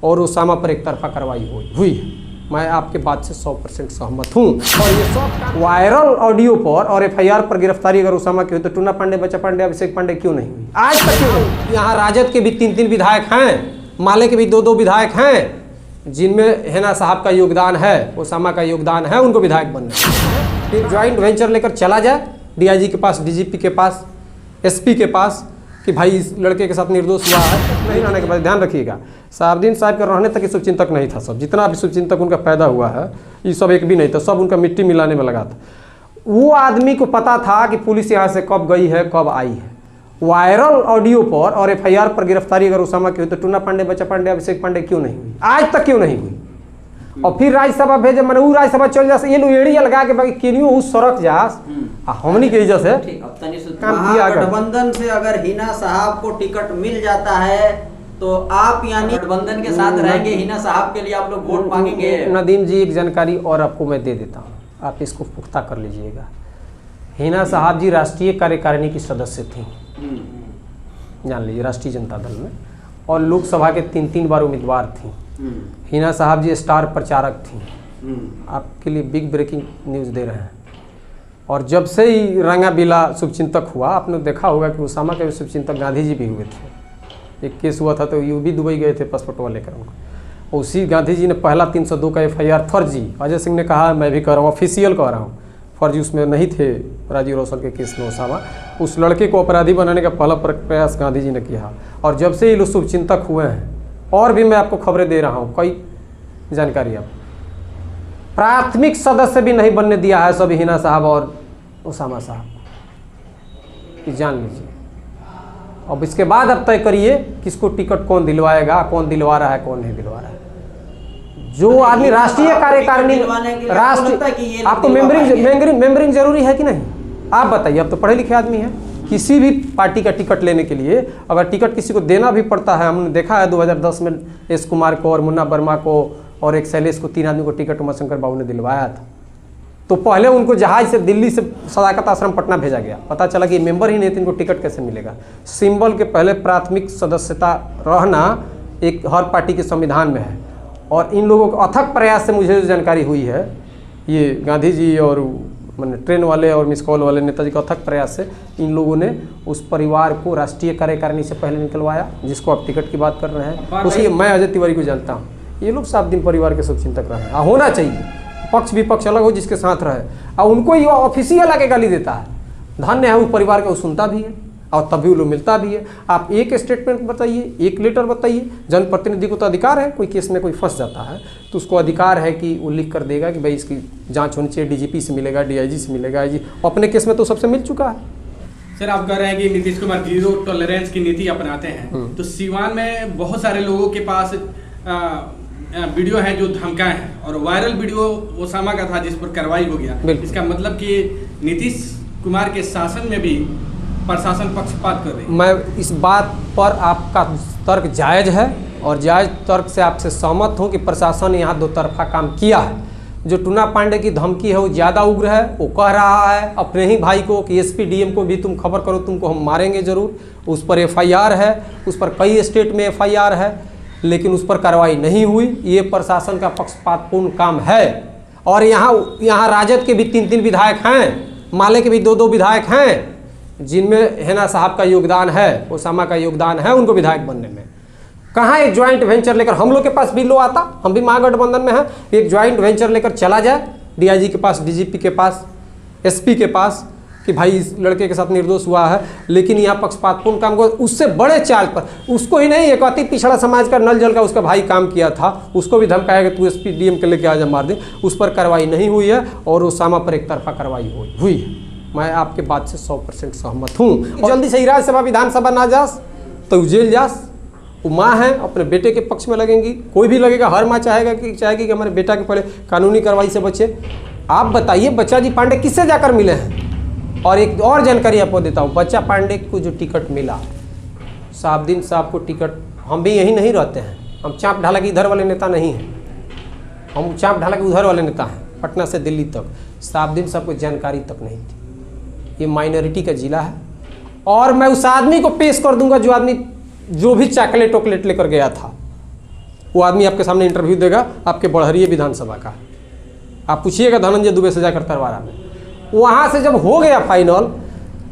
और उसामा पर एक तरफा कार्रवाई हुई है। मैं आपके बात से 100% सहमत हूँ। और ये सब वायरल ऑडियो पर और एफआईआर पर गिरफ्तारी अगर उसामा की हुई तो टूना पांडे, बच्चा पांडे, अभिषेक पांडे क्यों नहीं हुई आज तक? क्यों नहीं? यहाँ राजद के भी 3-3 विधायक हैं, माले के भी 2-2 विधायक हैं, जिनमें हेना साहब का योगदान है, उसामा का योगदान है उनको विधायक बनने। एक ज्वाइंट वेंचर लेकर चला जाए डीआईजी के पास, डीजीपी के पास, एसपी के पास कि भाई इस लड़के के साथ निर्दोष हुआ है। नहीं रहने के बाद ध्यान रखिएगा, साहबुद्दीन साहब के रहने तक ये शुभचिंतक नहीं था। सब जितना भी शुभचिंतक उनका पैदा हुआ है ये सब एक भी नहीं था, सब उनका मिट्टी मिलाने में लगा था। वो आदमी को पता था कि पुलिस यहाँ से कब गई है कब आई है। वायरल ऑडियो पर और एफआईआर पर गिरफ्तारी अगर उसामा की हुई तो टूना पांडे, बच्चा पांडे, अभिषेक पांडे क्यों नहीं हुई आज तक? क्यों नहीं हुई? और फिर राज्यसभा भेजे, मैंने वो राज्यसभा चल जा, ये लोग एड़ी लगा के बाकी केनियो उस सड़क जास हमनी के वजह से गठबंधन से अगर हिना साहब को टिकट मिल जाता है तो आप यानी गठबंधन के साथ रहेंगे, हिना साहब के लिए आप लोग वोट मांगेंगे। नदीम जी एक जानकारी और आपको मैं दे देता हूँ, आप इसको पुख्ता कर लीजिएगा। हिना साहब जी राष्ट्रीय कार्यकारिणी की सदस्य थी, जान लीजिए, राष्ट्रीय जनता दल में, और लोकसभा के 3-3 बार उम्मीदवार थी। हिना साहब जी स्टार प्रचारक थी। आपके लिए बिग ब्रेकिंग न्यूज़ दे रहे हैं। और जब से ही रंगा बिला शुभचिंतक हुआ, आपने देखा होगा कि उसामा के भी शुभचिंतक गांधी जी भी हुए थे। एक केस हुआ था तो ये भी दुबई गए थे पासपोर्ट लेकर उनको। उसी गांधी जी ने पहला 302 का एफआईआर फर्जी, अजय सिंह ने कहा मैं भी कह रहा हूँ, ऑफिशियल कह रहा हूँ, फर्जी उसमें नहीं थे। राजीव रोशन के केस में उसामा, उस लड़के को अपराधी बनाने का पहला प्रयास गांधी जी ने किया। और जब से ये लोग शुभचिंतक हुए हैं, और भी मैं आपको खबरें दे रहा हूँ, कई जानकारी आप प्राथमिक सदस्य भी नहीं बनने दिया है सब हिना साहब और उसामा साहब, जान लीजिए। अब इसके बाद अब तय करिए किसको टिकट कौन दिलवाएगा, कौन दिलवा रहा है कौन नहीं दिलवा रहा है। जो आदमी राष्ट्रीय कार्यकारिणी, राष्ट्रीय, आपको मेंबरिंग जरूरी है कि नहीं? आप बताइए, अब तो पढ़े लिखे आदमी हैं। किसी भी पार्टी का टिकट लेने के लिए अगर टिकट किसी को देना भी पड़ता है, हमने देखा है 2010 में एस कुमार को और मुन्ना वर्मा को और एक शैलेश को, 3 आदमी को टिकट उमाशंकर बाबू ने दिलवाया था। तो पहले उनको जहाज से दिल्ली से सदाकत आश्रम पटना भेजा गया, पता चला कि मेंबर ही नहीं थे, इनको टिकट कैसे मिलेगा। सिंबल के पहले प्राथमिक सदस्यता रहना एक हर पार्टी के संविधान में है। और इन लोगों के अथक प्रयास से मुझे जो जानकारी हुई है, ये गांधी जी और मैंने ट्रेन वाले और मिस कॉल वाले नेताजी के अथक प्रयास से इन लोगों ने उस परिवार को राष्ट्रीय कार्यकारिणी से पहले निकलवाया, जिसको आप टिकट की बात कर रहे हैं। उसलिए मैं अजय तिवारी को जानता हूँ, ये लोग 7 दिन परिवार के शुभचिंतक रहे हैं। होना चाहिए, पक्ष विपक्ष अलग हो, जिसके साथ रहे। और उनको ही ऑफिशियल आके गाली देता है, धन्य है उस परिवार का, वो सुनता भी है और तभी वो लोग मिलता भी है। आप एक स्टेटमेंट बताइए, एक लेटर बताइए। जनप्रतिनिधि को तो अधिकार है, कोई केस में कोई फंस जाता है तो उसको अधिकार है कि वो लिख कर देगा कि भाई इसकी जांच होनी चाहिए, डीजीपी से मिलेगा, डीआईजी से मिलेगा। जी अपने केस में तो सबसे मिल चुका है। सर आप कह रहे हैं कि नीतीश कुमार 0 टॉलरेंस की नीति अपनाते हैं, तो सीवान में बहुत सारे लोगों के पास वीडियो है जो धमकाए हैं, और वायरल वीडियो उसामा का था जिस पर कार्रवाई हो गया। इसका मतलब कि नीतीश कुमार के शासन में भी प्रशासन पक्षपात कर रही है। मैं इस बात पर आपका तर्क जायज़ है और जायज़ तर्क से आपसे सहमत हूं कि प्रशासन ने यहाँ 2 तरफा काम किया है। जो टूना पांडे की धमकी है वो ज़्यादा उग्र है। वो कह रहा है अपने ही भाई को कि एसपी डीएम को भी तुम खबर करो, तुमको हम मारेंगे ज़रूर। उस पर एफआईआर है, उस पर कई स्टेट में एफआईआर है, लेकिन उस पर कार्रवाई नहीं हुई। ये प्रशासन का पक्षपातपूर्ण काम है। और यहाँ राजद के भी 3-3 विधायक हैं, माले के भी 2-2 विधायक हैं, जिनमें हेना साहब का योगदान है, उसामा का योगदान है उनको विधायक बनने में। कहाँ एक ज्वाइंट वेंचर लेकर, हम लोग के पास भी लो आता, हम भी महागठबंधन में हैं, एक ज्वाइंट वेंचर लेकर चला जाए डीआईजी के पास, डीजीपी के पास, एसपी के पास कि भाई इस लड़के के साथ निर्दोष हुआ है, लेकिन यहाँ पक्षपातपूर्ण काम को उससे बड़े चाल पर, उसको ही नहीं, एक अति पिछड़ा समाज का नल जल का उसका भाई काम किया था, उसको भी धमकाया कि तू एसपी डीएम के लेके आजा मार दे। उस पर कार्रवाई नहीं हुई है और उसामा पर एक तरफा कार्रवाई हुई है। मैं आपके बात से 100% सहमत हूँ। जल्दी से राज्यसभा विधानसभा ना जास तो जेल जास। वो माँ है, अपने बेटे के पक्ष में लगेंगी, कोई भी लगेगा, हर माँ चाहेगी कि हमारे बेटा के पहले कानूनी कार्रवाई से बचे। आप बताइए बच्चा जी पांडे किससे जाकर मिले हैं? और एक और जानकारी आपको देता हूँ, बच्चा पांडे को जो टिकट मिला, साहबुद्दीन साहब को टिकट, हम भी यहीं नहीं रहते हैं, हम चाँप ढाला के इधर वाले नेता नहीं हैं, हम चाँप ढाला के उधर वाले नेता हैं, पटना से दिल्ली तक। साहबुद्दीन साहब को जानकारी तक नहीं थी। ये माइनॉरिटी का जिला है। और मैं उस आदमी को पेश कर दूंगा जो आदमी जो भी चॉकलेट वॉकलेट लेकर गया था, वो आदमी आपके सामने इंटरव्यू देगा आपके बड़हरिया विधानसभा का। आप पूछिएगा धनंजय दुबे से जाकर तरवारा में, वहाँ से जब हो गया फाइनल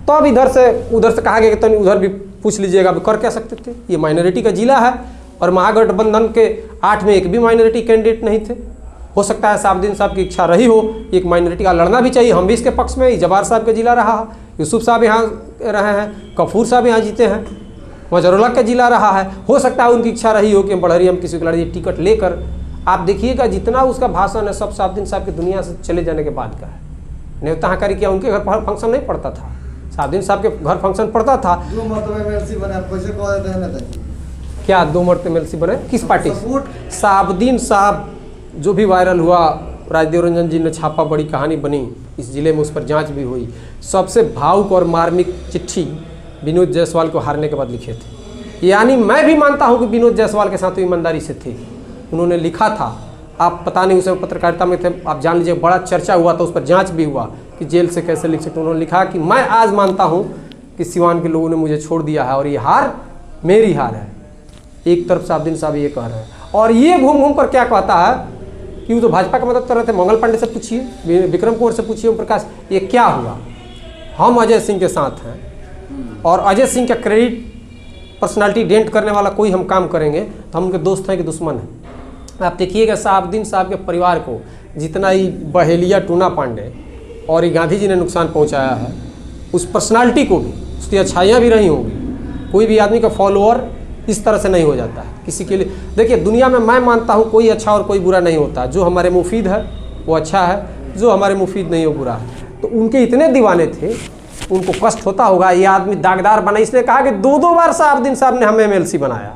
तब इधर से उधर से कहा गया कि तो उधर भी पूछ लीजिएगा, कर क्या सकते थे। ये माइनॉरिटी का जिला है और महागठबंधन के 8 में एक भी माइनॉरिटी कैंडिडेट नहीं थे। हो सकता है साहबुद्दीन साहब की इच्छा रही हो, एक माइनॉरिटी का लड़ना भी चाहिए, हम भी इसके पक्ष में। जवार साहब का जिला रहा है, यूसुफ साहब यहाँ रहे हैं, कफूर साहब यहाँ जीते हैं, वजरुल्लाह का जिला रहा है। हो सकता है उनकी इच्छा रही हो कि बड़हरी हम किसी को लड़िए, टिकट लेकर। आप देखिएगा जितना उसका भाषण है सब साहबुद्दीन साहब की दुनिया से चले जाने के बाद का है। न्योता हकारी किया, उनके घर फंक्शन नहीं पड़ता था, साहबुद्दीन साहब के घर फंक्शन पड़ता था। 2 मरतबा एमएलसी बने, कैसे कह देते हैं नेताजी? क्या 2 मरतबा एमएलसी बने? किस पार्टी? साहबुद्दीन साहब जो भी वायरल हुआ, राजदेव रंजन जी ने छापा, बड़ी कहानी बनी इस जिले में, उस पर जांच भी हुई। सबसे भावुक और मार्मिक चिट्ठी विनोद जायसवाल को हारने के बाद लिखे थे। यानी मैं भी मानता हूं कि विनोद जायसवाल के साथ ईमानदारी से थे, उन्होंने लिखा था। आप पता नहीं उस समय पत्रकारिता में थे, आप जान लीजिए, बड़ा चर्चा हुआ था, उस पर जांच भी हुआ कि जेल से कैसे लिख सकते। उन्होंने लिखा कि मैं आज मानता हूं कि सिवान के लोगों ने मुझे छोड़ दिया है और ये हार मेरी हार है। एक तरफ साहबुद्दीन साहब ये कह रहे हैं और ये घूम घूम कर क्या कहता है कि वो तो भाजपा का मदद कर रहे थे। मंगल पांडे से पूछिए, विक्रम कुंवर से पूछिए, ओम प्रकाश, ये क्या हुआ? हम अजय सिंह के साथ हैं और अजय सिंह का क्रेडिट पर्सनालिटी डेंट करने वाला कोई हम काम करेंगे तो हम उनके दोस्त हैं कि दुश्मन हैं। आप देखिएगा साहबुद्दीन साहब के परिवार को जितना ही बहेलिया, टूना पांडे और ये गांधी जी ने नुकसान पहुंचाया है, उस पर्सनालिटी को भी, उसकी अच्छाइयाँ भी रही होंगी। कोई भी आदमी का फॉलोअर इस तरह से नहीं हो जाता है किसी के लिए। देखिए दुनिया में मैं मानता हूँ कोई अच्छा और कोई बुरा नहीं होता। जो हमारे मुफीद है वो अच्छा है, जो हमारे मुफीद नहीं हो बुरा है। तो उनके इतने दीवाने थे, उनको कष्ट होता होगा। ये आदमी दागदार बना, इसने कहा कि 2 बार साहबुद्दीन साहब ने हमें एमएलसी बनाया।